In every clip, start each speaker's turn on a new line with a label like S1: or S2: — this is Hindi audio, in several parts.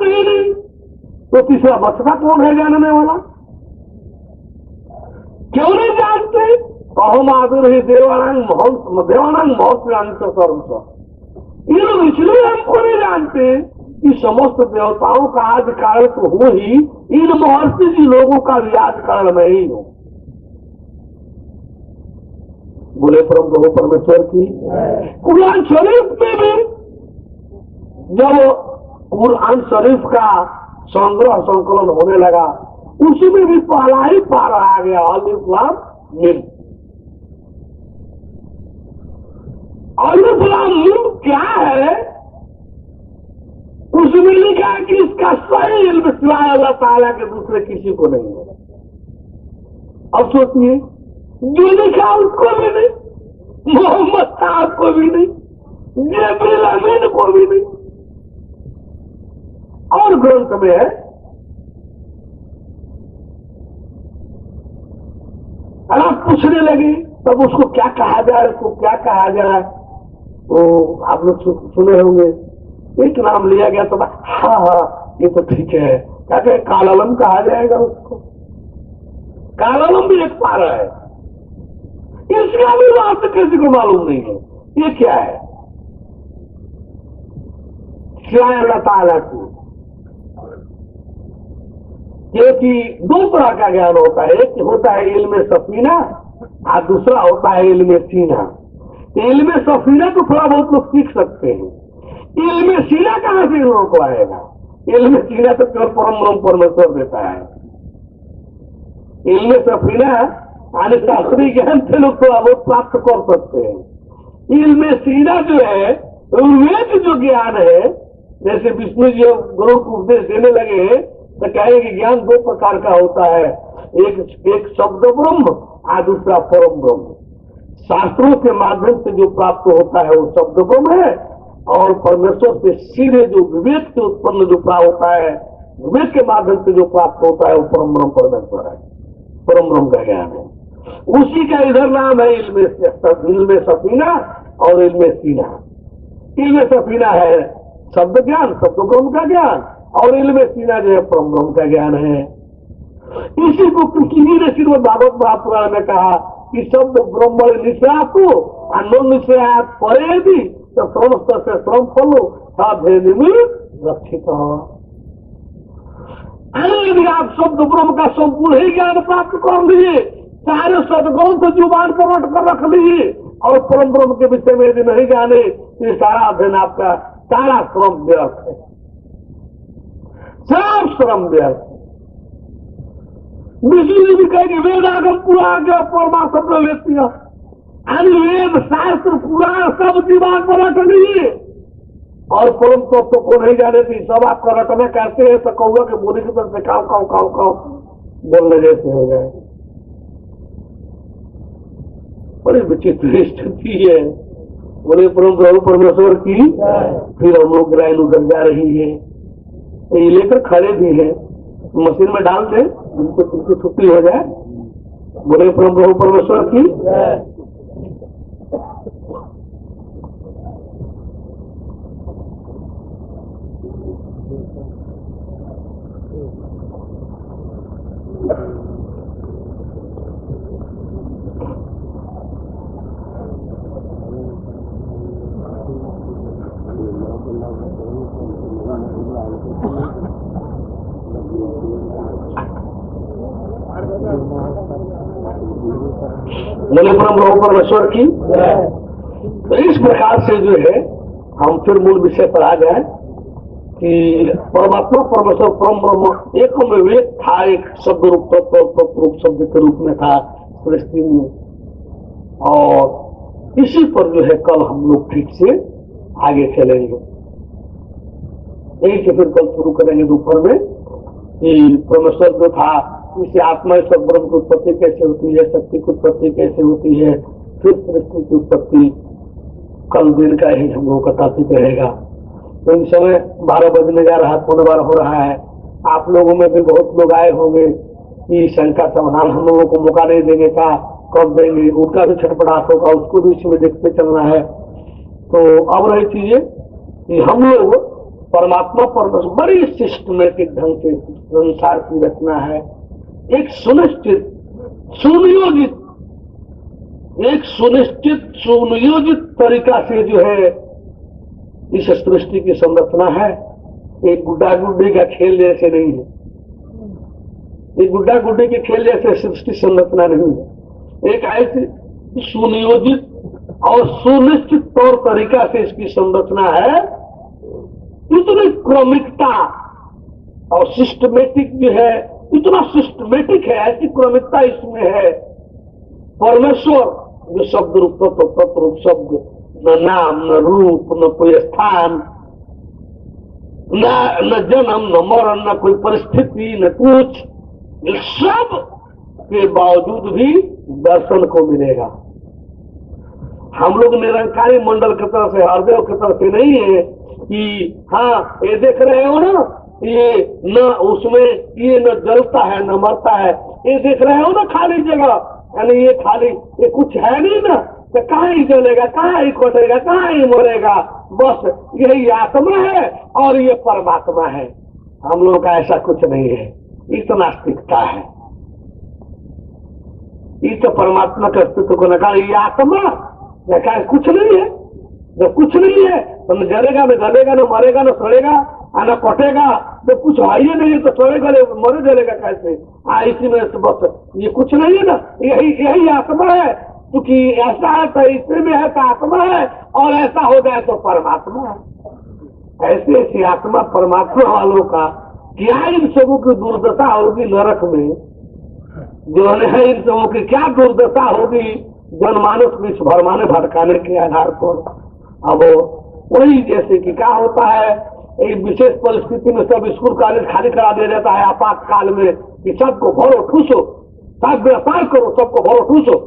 S1: नहीं, तो तीसरा बचता कौन है जानने वाला? क्यों नहीं जानते? अहम आदर ही देवानंद महत्व सर्व। ये लोग इसलिए हमको नहीं जानते कि समस्त देवताओं का आदि कारण तो हो ही, इन महर्षि जी लोगों का भी आदि कारण मैं ही हूं। बोले परम प्रभु परमेश्वर की। कुरान शरीफ में भी जब कुरान शरीफ का संग्रह संकलन होने लगा, उसमें भी पहला ही पार आ गया अलिफ लाम मीम। अलिफ लाम मीम क्या है? उसमें लिखा है कि इसका सही इल्म सिवाय अल्लाह ताला के दूसरे किसी को नहीं है। अब सोचिए, जो लिखा उसको भी नहीं, मोहम्मद साहब को भी नहीं, जिब्रील अमीन को भी नहीं, और ग्रंथ में है। अगर आप पूछने लगे तब उसको क्या कहा जाए, उसको क्या कहा जाए, तो आप लोग सुने होंगे एक नाम लिया गया तो हाँ हाँ ये तो ठीक है, क्या कहे कालालम कहा जाएगा उसको। कालालम भी एक पारा है, इसका भी बात किसी को मालूम नहीं है ये क्या है। सिवाय अल्लाह ताला की, क्योंकि दो तरह का ज्ञान होता है, एक होता है इल्म सफीना और दूसरा होता है इल्म सीना। इल्म सफीना तो थोड़ा बहुत लोग सीख सकते हैं, इल्म सीना कहां से लोगों को आएगा? इल्म सीना तो केवल परम ब्रह्म परमेश्वर देता है। इल्म सफीना यानी शास्त्रीय ज्ञान से लोग थोड़ा बहुत प्राप्त कर सकते हैं। इल्म सीना जो है, वेद जो ज्ञान है, जैसे विष्णु जी गुरु को उपदेश देने लगे तो कहे कि ज्ञान दो प्रकार का होता है, एक शब्द ब्रह्म और दूसरा परम ब्रह्म। शास्त्रों के माध्यम से जो प्राप्त होता है वो शब्द ब्रह्म है, और परमेश्वर से सीधे जो विवेक से उत्पन्न जो प्राप्त होता है, विवेक के माध्यम से जो प्राप्त होता है वो परम ब्रह्म परमेश्वर है, परम ब्रह्म का ज्ञान है। उसी का इधर नाम है इल्म सफीना और इल्म सीना। इल्म सफीना है शब्द ज्ञान, शब्द ब्रह्म का ज्ञान, और इल्म सीना जो है परम ब्रह्म का ज्ञान है। इसी को किसी ने श्रीमद् भागवत महापुराण में कहा कि शब्द ब्रह्म निश्चयातु अनो निश्चयात परेदि तो समस्त से श्रम फलो साधे रक्षित। यदि आप शब्द ब्रह्म का संपूर्ण ही ज्ञान प्राप्त कर लीजिए, सारे सदग्रंथ जुबान पर रट कर रख लीजिए, और परम ब्रह्म के विषय में यदि नहीं जाने तो ये सारा अध्ययन आपका सारा श्रम व्यर्थ है, सब श्रम व्यर्थ। विष्णु जी भी कहेंगे वेद आगम पुराण जो परमात्मा व्यक्ति वेद शास्त्र पुराण सब जीवन पर रट लीजिए, और परम तत्व को नहीं जाने थी सब आपका रटना कहते हैं तो कहूँगा कि बोली की तरफ से काव काव काव काव बोलने जैसे हो गए। बड़ी विचित्र स्थिति है। बोले परम प्रभु परमेश्वर की। फिर हम लोग लाइन उधर जा रही है, तो ये लेकर खड़े भी है, मशीन में डाल दे उनको छुट्टी हो जाए। बोले परम प्रभु परमेश्वर की। बोले परम प्रभु परमेश्वर की। तो इस प्रकार से जो है हम फिर मूल विषय पर आ जाए कि परमात्मा परमेश्वर परम ब्रह्म एक विवेक था, एक शब्द रूप तत्व रूप शब्द के रूप में था सृष्टि में, और इसी पर जो है कल हम लोग ठीक से आगे चलेंगे। यही से फिर कल शुरू करेंगे दोपहर में कि परमेश्वर जो था इसे आत्मा सब ब्रह्म की उत्पत्ति कैसे होती है, शक्ति की उत्पत्ति कैसे होती है, फिर सृष्टि की उत्पत्ति कल दिन का ही हम लोगों का टॉपिक रहेगा। तो इस समय 12 बजने जा रहा है, 12:15 हो रहा है। आप लोगों में भी बहुत लोग आए होंगे कि शंका समाधान हम लोगों को मौका नहीं देने का, कब देंगे, उनका भी छटपटाट होगा, उसको भी इसमें देखते चलना है। तो अब रही चीजें कि हम लोग परमात्मा परमेश्वर बड़ी सिस्टमेटिक ढंग से संसार की रचना है। एक सुनिश्चित सुनियोजित तरीका से जो है इस सृष्टि की संरचना है। एक गुड्डा गुड्डी का खेल जैसे नहीं है, एक गुड्डा गुड्डी के खेल जैसे सृष्टि संरचना नहीं है। एक ऐसी सुनियोजित और सुनिश्चित तौर तरीका से इसकी संरचना है। इतनी क्रमिकता और सिस्टमेटिक जो है, इतना सिस्टमेटिक है, ऐसी क्रमिकता इसमें है। परमेश्वर जो शब्द रूप तत्व शब्द, न नाम न रूप न कोई स्थान, न जन्म न मरण न कोई परिस्थिति न कुछ, सब के बावजूद भी दर्शन को मिलेगा। हम लोग निरंकारी मंडल की तरफ से, हरदेव की तरफ से नहीं है कि हाँ ये देख रहे हो ना, ये न उसमें ये न जलता है न मरता है, ये देख रहे हो ना खाली जगह, यानी ये खाली, ये कुछ है नहीं ना, तो कहाँ ही जलेगा, कहाँ ही कटेगा, कहाँ ही मरेगा, बस यही आत्मा है और ये परमात्मा है। हम लोग का ऐसा कुछ नहीं है, इस नास्तिकता है। इस परमात्मा के अस्तित्व को नकार, ये आत्मा नकार कुछ नहीं है। जब कुछ नहीं है तो न जलेगा न गलेगा न मरेगा न सड़ेगा न कटेगा, तो कुछ है ही नहीं तो सड़ेगा मरे जलेगा कैसे? इसी में बस ये कुछ नहीं है ना, यही आत्मा है। क्योंकि ऐसा है तो इसमें में है तो आत्मा है, और ऐसा हो जाए तो परमात्मा है। ऐसे ऐसी आत्मा परमात्मा वालों का क्या इन सबों की दुर्दशा होगी नरक में, जो है इन सबों की क्या दुर्दशा होगी जनमानस को इस भरमाने भटकाने के आधार पर। अब वही जैसे कि क्या होता है, एक विशेष परिस्थिति में सब स्कूल कॉलेज खाली करा दिया जाता है आपातकाल में कि सबको भरो ठूसो, सब गिरफ्तार करो, सबको भरो ठूसो,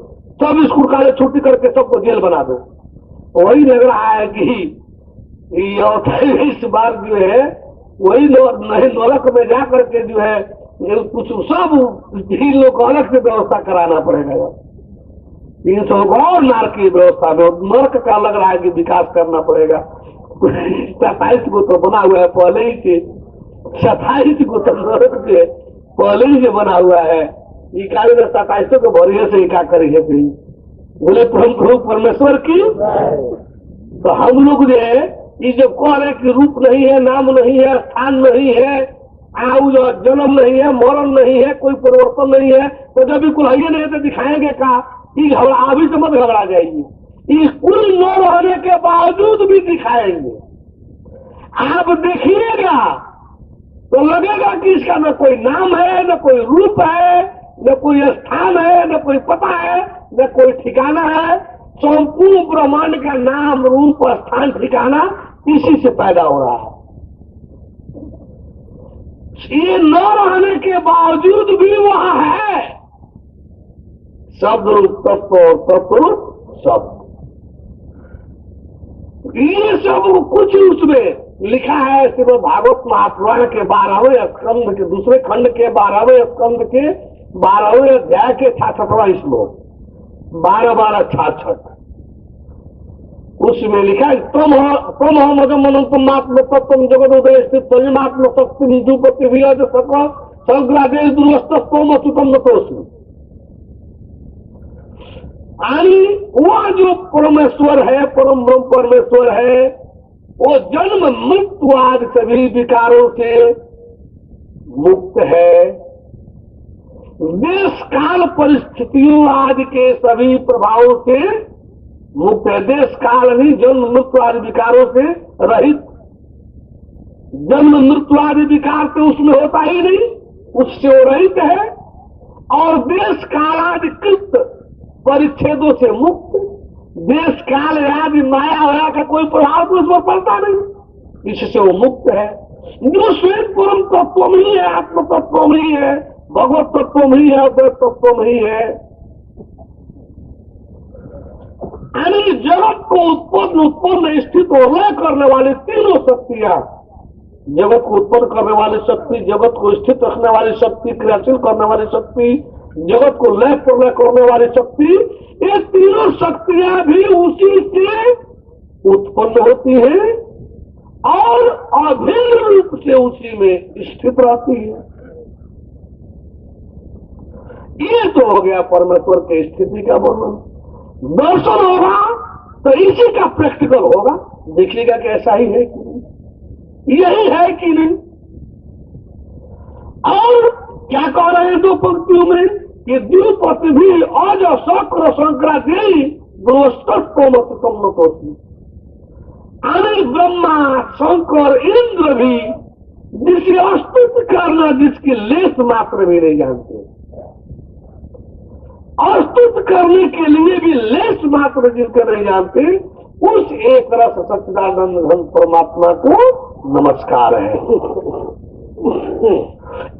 S1: सब स्कूल कॉलेज छुट्टी करके सबको जेल बना दो। वही लग रहा है कि इस बार जो है वही नरक में जा करके जो है कुछ सब इन लोग को अलग से व्यवस्था कराना पड़ेगा। इन सब और नरक की व्यवस्था में नरक का लग रहा है कि विकास करना पड़ेगा। 27 को तो बना हुआ है पहले ही से, 27 को तो नरक के पहले ही से बना हुआ है। ये कार्य 27 को भरिए से क्या करेंगे फिर बोले प्रभु परमेश्वर की। तो हम लोग जो है ये जब कह रहे कि रूप नहीं है, नाम नहीं है, स्थान नहीं है, जन्म नहीं है, मरण नहीं है, कोई परिवर्तन नहीं है, तो जब भी कुल्हाइए नहीं तो दिखाएंगे का घबरा, अभी तो मत घबरा जाएगी। ये कुल न रहने के बावजूद भी दिखाएंगे। आप देखिएगा तो लगेगा कि इसका न कोई नाम है, न कोई रूप है, न कोई स्थान है, न कोई पता है, न कोई ठिकाना है। संपूर्ण ब्रह्मांड का नाम रूप स्थान ठिकाना इसी से पैदा हो रहा है। ये न रहने के बावजूद भी वहां है। शब्द रूप तत्व और तत्व शब्द, ये सब कुछ उसमें लिखा है। श्रीमद् भागवत महापुराण के 12वें स्कंद के दूसरे खंड के 12वें स्कंद के 12वें अध्याय के 66वां श्लोक, 12-12 66, उसमें लिखा है तम हम अजम अनंतम आत्म तत्व जगत उदय स्थित तन्मात्म शक्ति निजुपति विराज सकल सर्वग्रादेश दुर्वस्तम अच्युतम नतोस्मि। वह जो परमेश्वर है, परम ब्रह्म परमेश्वर है, वो जन्म मृत्यु आदि सभी विकारों से मुक्त है। देश काल परिस्थितियों आदि के सभी प्रभावों से मुक्त है। देश काल नहीं, जन्म मृत्यु आदि विकारों से रहित। जन्म मृत्यु आदि विकार तो उसमें होता ही नहीं, उससे वो रहित है। और देश काल आदि कृत परिच्छेदों से मुक्त। देश काल आदि माया वया का कोई प्रभाव तो उसमें पड़ता नहीं, इससे वो मुक्त है। जो स्वयं परम तत्व ही है, आत्म तत्व ही है, भगवत तत्व ही है, अद्वैत तत्व ही है। यानी जगत को उत्पन्न स्थित और लय करने वाली तीनों शक्तियां, जगत को उत्पन्न करने वाली शक्ति, जगत को स्थित रखने वाली शक्ति, क्रियाशील करने वाली शक्ति, जगत को लय प्रलय करने वाली शक्ति, ये तीनों शक्तियां भी उसी से उत्पन्न होती हैं और अभिन्न रूप से उसी में स्थित रहती है। ये तो हो गया परमेश्वर की स्थिति का वर्णन। दर्शन होगा तो इसी का प्रैक्टिकल होगा, देखिएगा कि ऐसा ही है कि नहीं, यही है कि नहीं। और क्या कह रहे हैं दो पंक्तियों में कि द्विपति भी अज शक्र शंकराचार्य होती, अनिल ब्रह्मा शंकर इंद्र भी जिसकी अस्तित्व करना जिसकी लेस मात्र भी नहीं जानते, अस्तित्व करने के लिए भी लेस मात्र जिनके नहीं जानते, उस एक रस सच्चिदानंद घन परमात्मा को नमस्कार है।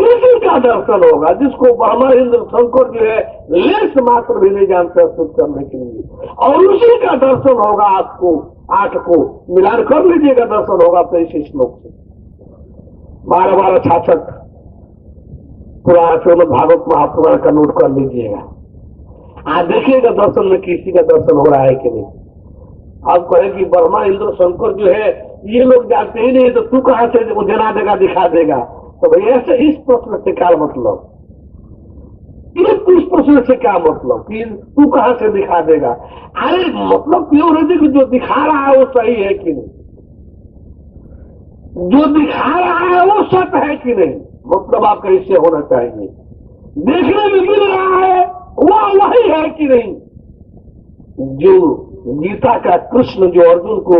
S1: इसी का दर्शन होगा जिसको ब्रह्मा इंद्र शंकर जो है लेस मात्र भी नहीं जानते अस्तित्व करने के लिए, और उसी का दर्शन होगा। आपको 8 को मिलान कर लीजिएगा, दर्शन होगा तो इसी श्लोक से 12-12 66 पुराण श्रीमद् भागवत महापुराण का नोट कर लीजिएगा। आज देखिएगा दर्शन में किसी का दर्शन हो रहा है कि नहीं। अब कहे कि ब्रह्मा इंद्र शंकर जो है ये लोग जानते ही नहीं, तो तू कहां से वो जना देगा दिखा देगा। तो भाई ऐसे इस प्रश्न से क्या मतलब, इस प्रश्न से क्या मतलब कि तू कहां से दिखा देगा। अरे मतलब क्यों है कि जो दिखा रहा है वो सही है कि नहीं, जो दिखा रहा है वो सत्य है कि नहीं, मतलब आपका इससे होना चाहिए। देखने में मिल रहा है वह वही है कि नहीं, जो गीता का कृष्ण जो अर्जुन को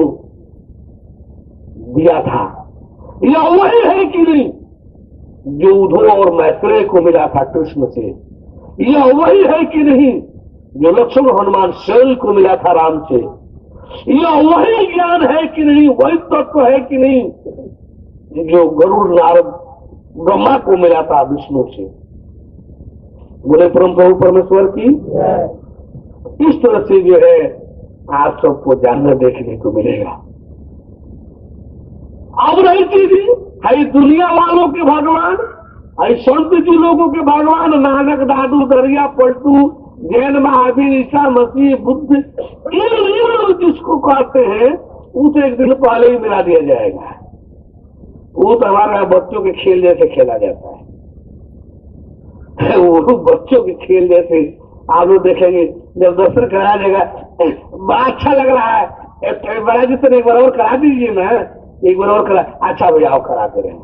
S1: दिया था यह वही है कि नहीं, जो उद्धव और मैत्रेय को मिला था कृष्ण से यह वही है कि नहीं, जो लक्ष्मण हनुमान शैल को मिला था राम से यह वही ज्ञान है कि नहीं, वही तत्व है कि नहीं, जो गरुड़ नारद ब्रह्मा को मिला था विष्णु से। बोले परम प्रभु परमेश्वर की। इस तरह से जो है आप सबको जानने देखने को मिलेगा। अब रही चीज है दुनिया वालों के भगवान, संत जी लोगों के भगवान, नानक दादू दरिया पलटू जैन महावीर ईसा मसीह बुद्ध, इन जिसको कहते हैं उसे एक दिन पहले ही मिला दिया जाएगा। वो तो हमारे बच्चों के खेल जैसे खेला जाता है, वो बच्चों के खेल जैसे आप लोग देखेंगे जब दर्शन करा देगा बड़ा अच्छा लग रहा है, बड़ा जी तो एक बार और करा दीजिए ना, एक बार और करा, अच्छा भैया आओ करा दे रहे हैं।